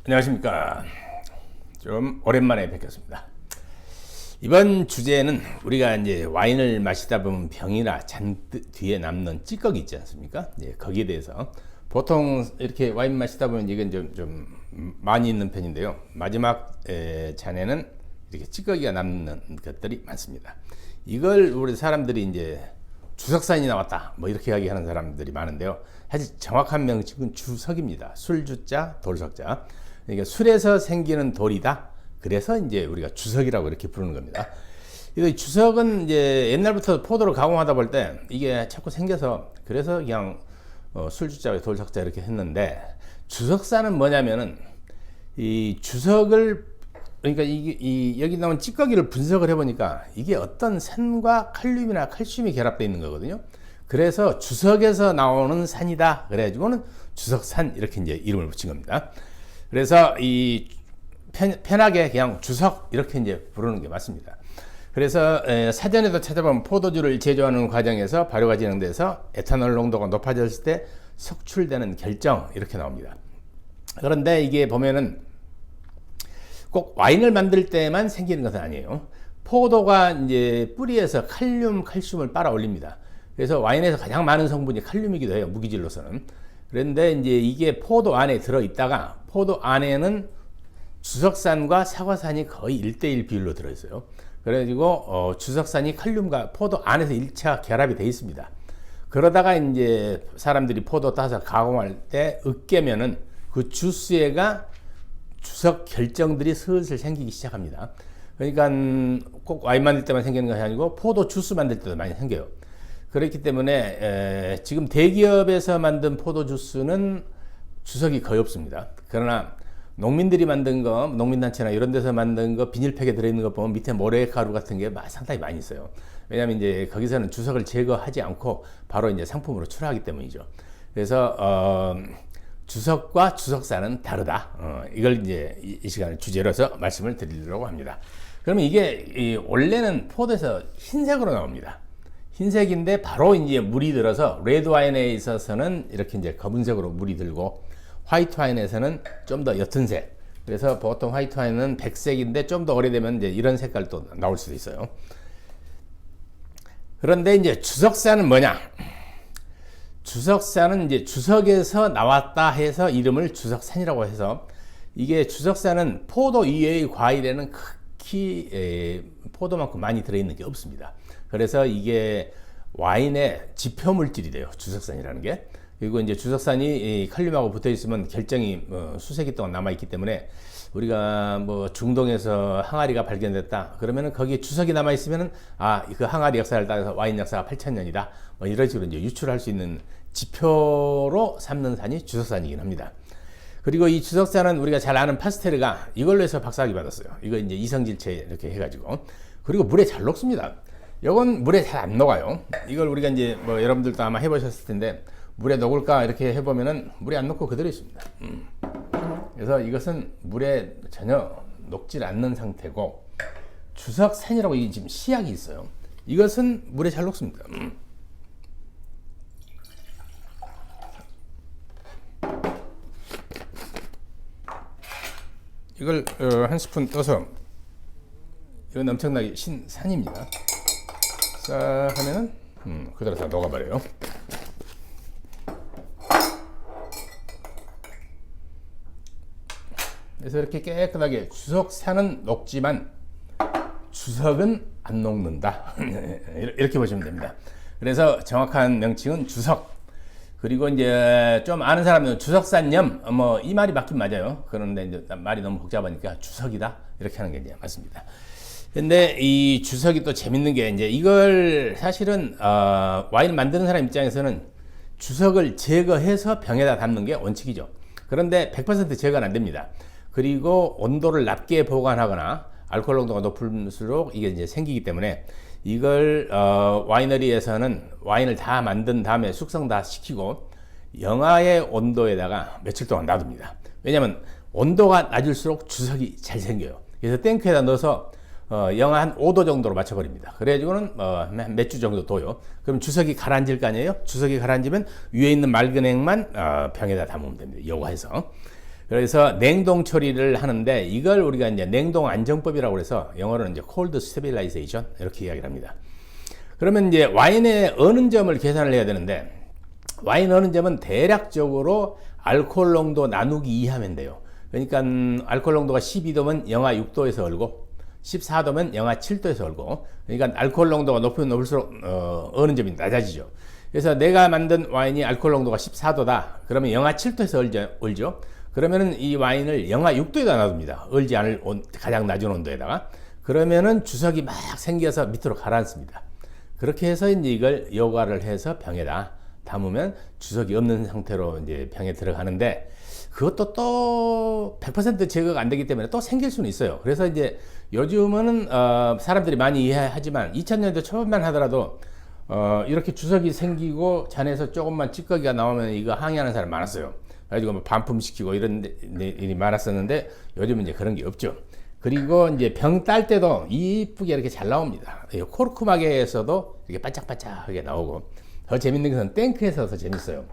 안녕하십니까. 좀 오랜만에 뵙겠습니다. 이번 주제는 우리가 이제 와인을 마시다 보면 병이나 잔 뒤에 남는 찌꺼기 있지 않습니까? 거기에 대해서 보통 이렇게 와인 마시다 보면 이건 좀 많이 있는 편인데요. 마지막 잔에는 이렇게 찌꺼기가 남는 것들이 많습니다. 이걸 우리 사람들이 이제 주석산이 나왔다 뭐 이렇게 이야기하는 사람들이 많은데요. 사실 정확한 명칭은 주석입니다. 술주자 돌석자. 그러니까 술에서 생기는 돌이다. 그래서 이제 우리가 주석이라고 이렇게 부르는 겁니다. 이 주석은 이제 옛날부터 포도를 가공하다 볼 때 이게 자꾸 생겨서 그래서 그냥 술주자 돌석자 이렇게 했는데, 주석산은 뭐냐면은 이 주석을, 그러니까 여기 나온 찌꺼기를 분석을 해보니까 이게 어떤 산과 칼륨이나 칼슘이 결합되어 있는 거거든요. 그래서 주석에서 나오는 산이다. 그래가지고는 주석산 이렇게 이제 이름을 붙인 겁니다. 그래서 이 편하게 그냥 주석 이렇게 이제 부르는 게 맞습니다. 그래서 사전에도 찾아보면 포도주를 제조하는 과정에서 발효가 진행돼서 에탄올 농도가 높아졌을 때 석출되는 결정 이렇게 나옵니다. 그런데 이게 보면은 꼭 와인을 만들 때만 생기는 것은 아니에요. 포도가 이제 뿌리에서 칼륨, 칼슘을 빨아 올립니다. 그래서 와인에서 가장 많은 성분이 칼륨이기도 해요, 무기질로서는. 그런데 이제 이게 포도 안에 들어 있다가 포도 안에는 주석산과 사과산이 거의 1대1 비율로 들어 있어요. 그래가지고 주석산이 칼륨과 포도 안에서 1차 결합이 돼 있습니다. 그러다가 이제 사람들이 포도 따서 가공할 때 으깨면은 그 주스에가 주석 결정들이 슬슬 생기기 시작합니다. 그러니까 꼭 와인 만들 때만 생기는 것이 아니고 포도 주스 만들 때도 많이 생겨요. 그렇기 때문에 지금 대기업에서 만든 포도 주스는 주석이 거의 없습니다. 그러나 농민들이 만든 거, 농민단체나 이런 데서 만든 거 비닐팩에 들어있는 거 보면 밑에 모래가루 같은 게 상당히 많이 있어요. 왜냐하면 이제 거기서는 주석을 제거하지 않고 바로 이제 상품으로 출하하기 때문이죠. 그래서 주석과 주석산은 다르다. 이걸 이제 이 시간을 주제로서 말씀을 드리려고 합니다. 그러면 이게 원래는 포도에서 흰색으로 나옵니다. 흰색인데 바로 이제 물이 들어서 레드 와인에 있어서는 이렇게 이제 검은색으로 물이 들고, 화이트 와인에서는 좀 더 옅은 색. 그래서 보통 화이트 와인은 백색인데 좀 더 오래되면 이제 이런 색깔도 나올 수도 있어요. 그런데 이제 주석산은 뭐냐? 주석산은 이제 주석에서 나왔다 해서 이름을 주석산이라고 해서, 이게 주석산은 포도 이외의 과일에는 극히 포도만큼 많이 들어있는 게 없습니다. 그래서 이게 와인의 지표 물질이 돼요, 주석산이라는 게. 그리고 이제 주석산이 칼륨하고 붙어 있으면 결정이 수세기 동안 남아 있기 때문에, 우리가 뭐 중동에서 항아리가 발견됐다 그러면은 거기에 주석이 남아 있으면은 그 항아리 역사를 따라서 와인 역사가 8,000년이다 뭐 이런 식으로 이제 유출할 수 있는 지표로 삼는 산이 주석산이긴 합니다. 그리고 이 주석산은 우리가 잘 아는 파스테르가 이걸로 해서 박사학위 받았어요. 이거 이제 이성질체 이렇게 해가지고. 그리고 물에 잘 녹습니다. 이건 물에 잘 안 녹아요. 이걸 우리가 이제 뭐 여러분들도 아마 해보셨을 텐데, 물에 녹을까 이렇게 해보면은 물에 안 녹고 그대로 있습니다. 그래서 이것은 물에 전혀 녹질 않는 상태고, 주석산이라고 이게 지금 시약이 있어요. 이것은 물에 잘 녹습니다. 이걸 한 스푼 떠서, 이건 엄청나게 신산입니다. 싹 하면은 그대로 다 녹아버려요. 그래서 이렇게 깨끗하게 주석산은 녹지만 주석은 안 녹는다. 이렇게 보시면 됩니다. 그래서 정확한 명칭은 주석. 그리고 이제 좀 아는 사람은 주석산염 뭐 이 말이 맞긴 맞아요. 그런데 이제 말이 너무 복잡하니까 주석이다 이렇게 하는 게 이제 맞습니다. 근데 이 주석이 또 재밌는 게, 이제 이걸 사실은 와인 만드는 사람 입장에서는 주석을 제거해서 병에다 담는 게 원칙이죠. 그런데 100% 제거는 안 됩니다. 그리고 온도를 낮게 보관하거나 알코올 농도가 높을수록 이게 이제 생기기 때문에, 이걸 와이너리에서는 와인을 다 만든 다음에 숙성 다 시키고 영하의 온도에다가 며칠 동안 놔둡니다. 왜냐하면 온도가 낮을수록 주석이 잘 생겨요. 그래서 탱크에다 넣어서 영하 한 5도 정도로 맞춰버립니다. 그래가지고는 몇 주 정도 둬요. 그럼 주석이 가라앉을 거 아니에요? 주석이 가라앉으면 위에 있는 맑은 액만 병에다 담으면 됩니다. 요거해서. 그래서 냉동 처리를 하는데 이걸 우리가 이제 냉동 안정법이라고 해서 영어로는 이제 cold stabilization 이렇게 이야기를 합니다. 그러면 이제 와인의 어는 점을 계산을 해야 되는데 와인 어는 점은 대략적으로 알코올 농도 나누기 2 하면 돼요. 그러니까 알코올 농도가 12도면 영하 6도에서 얼고 14도면 영하 7도에서 얼고 그러니까 알코올 농도가 높으면 높을수록 어는 점이 낮아지죠. 그래서 내가 만든 와인이 알코올 농도가 14도다. 그러면 영하 7도에서 얼죠. 그러면은 이 와인을 영하 6도에다 놔둡니다. 얼지 않을 가장 낮은 온도에다가. 그러면은 주석이 막 생겨서 밑으로 가라앉습니다. 그렇게 해서 이제 이걸 여과를 해서 병에다 담으면 주석이 없는 상태로 이제 병에 들어가는데 그것도 또 100% 제거가 안 되기 때문에 또 생길 수는 있어요. 그래서 이제 요즘은 사람들이 많이 이해하지만 2000년대 초반만 하더라도 이렇게 주석이 생기고 잔에서 조금만 찌꺼기가 나오면 이거 항의하는 사람 많았어요. 그래가지고 뭐 반품시키고 이런 일이 많았었는데 요즘은 이제 그런 게 없죠. 그리고 이제 병 딸 때도 이쁘게 이렇게 잘 나옵니다. 코르크마개에서도 이렇게 반짝반짝하게 나오고 더 재밌는 것은 탱크에서 더 재밌어요.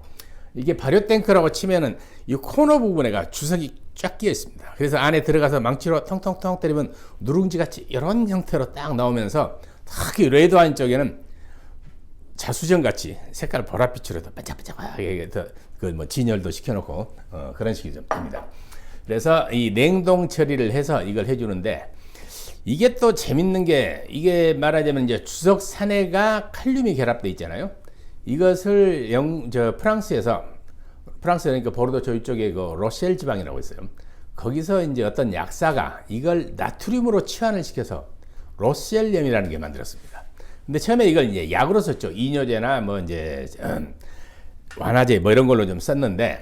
이게 발효 탱크라고 치면은 이 코너 부분에가 주석이 쫙 끼어 있습니다. 그래서 안에 들어가서 망치로 텅텅텅 때리면 누룽지 같이 이런 형태로 딱 나오면서 특히 레드 와인 쪽에는 자수정 같이 색깔 보랏빛으로 더 반짝반짝하게 그 뭐 진열도 시켜놓고 그런 식이 좀 됩니다. 그래서 이 냉동 처리를 해서 이걸 해주는데 이게 또 재밌는 게 이게 말하자면 이제 주석 산해가 칼륨이 결합돼 있잖아요. 이것을 프랑스에서 그러니까 보르도 저쪽에 그 로셸 지방이라고 있어요. 거기서 이제 어떤 약사가 이걸 나트륨으로 치환을 시켜서 로셀륨이라는 게 만들었습니다. 근데 처음에 이걸 이제 약으로 썼죠. 이뇨제나 뭐 이제 완화제 뭐 이런 걸로 좀 썼는데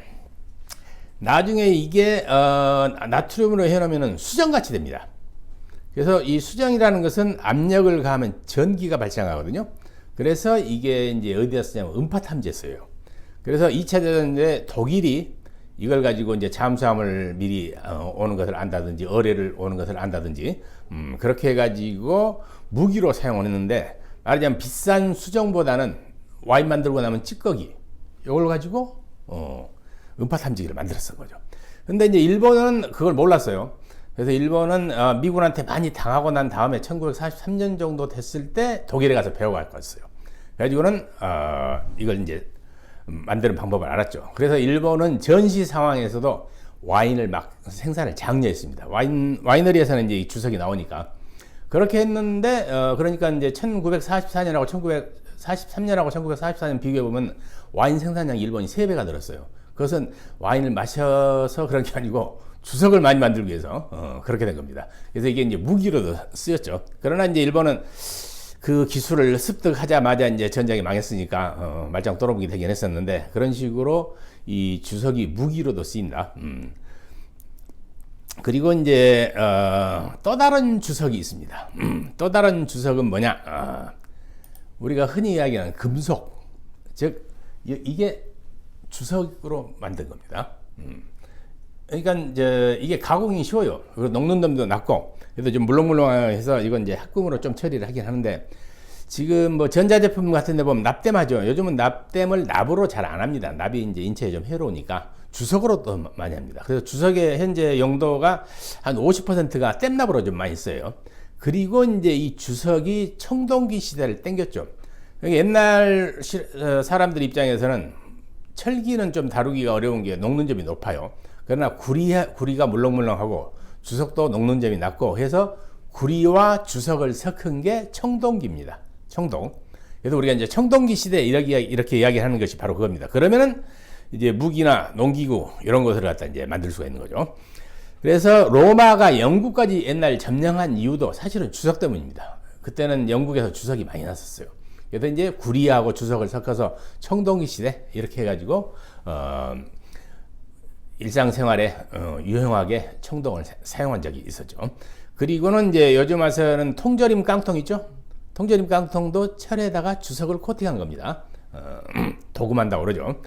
나중에 이게 나트륨으로 해놓으면 수정같이 됩니다. 그래서 이 수정이라는 것은 압력을 가하면 전기가 발생하거든요. 그래서 이게 이제 어디다 쓰냐면 음파 탐지에 써요. 그래서 2차 대전에 독일이 이걸 가지고 이제 잠수함을 미리 오는 것을 안다든지 어뢰를 오는 것을 안다든지 그렇게 해가지고 무기로 사용을 했는데 말하자면 비싼 수정보다는 와인 만들고 나면 찌꺼기 이걸 가지고 음파 탐지기를 만들었던 거죠. 근데 이제 일본은 그걸 몰랐어요. 그래서 일본은 미군한테 많이 당하고 난 다음에 1943년 정도 됐을 때 독일에 가서 배워갈 거였어요. 그래가지고는 이걸 이제 만드는 방법을 알았죠. 그래서 일본은 전시 상황에서도 와인을 막 생산을 장려했습니다. 와이너리에서는 이제 이 주석이 나오니까 그렇게 했는데 그러니까 이제 1944년하고 1943년하고 1944년 비교해 보면 와인 생산량이 일본이 3배가 늘었어요. 그것은 와인을 마셔서 그런 게 아니고 주석을 많이 만들기 위해서 그렇게 된 겁니다. 그래서 이게 이제 무기로도 쓰였죠. 그러나 이제 일본은 그 기술을 습득하자마자 이제 전쟁이 망했으니까 말짱 떨어보게 되긴 했었는데 그런 식으로 이 주석이 무기로도 쓰인다. 그리고 이제 또 다른 주석이 있습니다. 또 다른 주석은 뭐냐? 우리가 흔히 이야기하는 금속, 즉 이게 주석으로 만든 겁니다. 그러니까 이제 이게 가공이 쉬워요. 그리고 녹는 놈도 낮고, 그래도 좀 물렁물렁해서 이건 이제 합금으로 좀 처리를 하긴 하는데, 지금 뭐 전자제품 같은 데 보면 납땜하죠. 요즘은 납땜을 납으로 잘 안 합니다. 납이 이제 인체에 좀 해로우니까 주석으로 또 많이 합니다. 그래서 주석의 현재 용도가 한 50%가 땜납으로 좀 많이 써요. 그리고 이제 이 주석이 청동기 시대를 땡겼죠. 그러니까 옛날 사람들 입장에서는 철기는 좀 다루기가 어려운 게 녹는 점이 높아요. 그러나 구리가 물렁물렁하고 주석도 녹는 점이 낮고 해서 구리와 주석을 섞은 게 청동기입니다. 청동. 그래서 우리가 이제 청동기 시대 이렇게 이야기하는 것이 바로 그겁니다. 그러면은 이제 무기나 농기구 이런 것을 갖다 이제 만들 수가 있는 거죠. 그래서 로마가 영국까지 옛날 점령한 이유도 사실은 주석 때문입니다. 그때는 영국에서 주석이 많이 났었어요. 그래서 이제 구리하고 주석을 섞어서 청동기 시대 이렇게 해가지고 일상생활에 유용하게 청동을 사용한 적이 있었죠. 그리고는 이제 요즘 와서는 통조림 깡통 있죠? 통조림 깡통도 철에다가 주석을 코팅한 겁니다. 도금한다고 그러죠.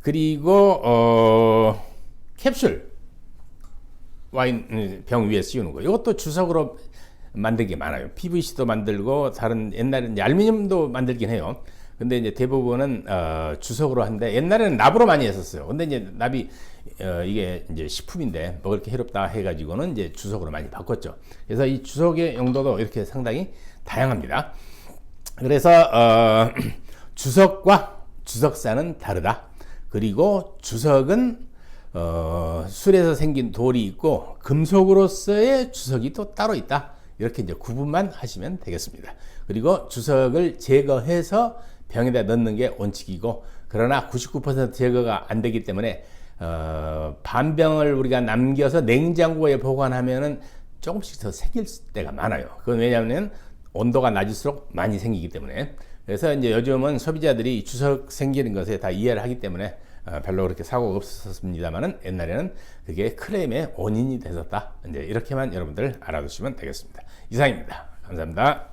그리고 캡슐 와인 병 위에 씌우는 거 이것도 주석으로 만든 게 많아요. PVC도 만들고 다른 옛날에 알루미늄도 만들긴 해요. 근데 이제 대부분은 주석으로 하는데 옛날에는 납으로 많이 했었어요. 근데 이제 납이 이게 이제 식품인데 먹을 게 해롭다 해가지고는 이제 주석으로 많이 바꿨죠. 그래서 이 주석의 용도도 이렇게 상당히 다양합니다. 그래서 주석과 주석사는 다르다. 그리고 주석은 술에서 생긴 돌이 있고 금속으로서의 주석이 또 따로 있다. 이렇게 이제 구분만 하시면 되겠습니다. 그리고 주석을 제거해서 병에다 넣는 게 원칙이고, 그러나 99% 제거가 안 되기 때문에 반병을 우리가 남겨서 냉장고에 보관하면은 조금씩 더 생길 때가 많아요. 그건 왜냐하면 온도가 낮을수록 많이 생기기 때문에. 그래서 이제 요즘은 소비자들이 주석 생기는 것에 다 이해를 하기 때문에 별로 그렇게 사고가 없었습니다만은 옛날에는 그게 클레임의 원인이 됐었다. 이제 이렇게만 여러분들 알아두시면 되겠습니다. 이상입니다. 감사합니다.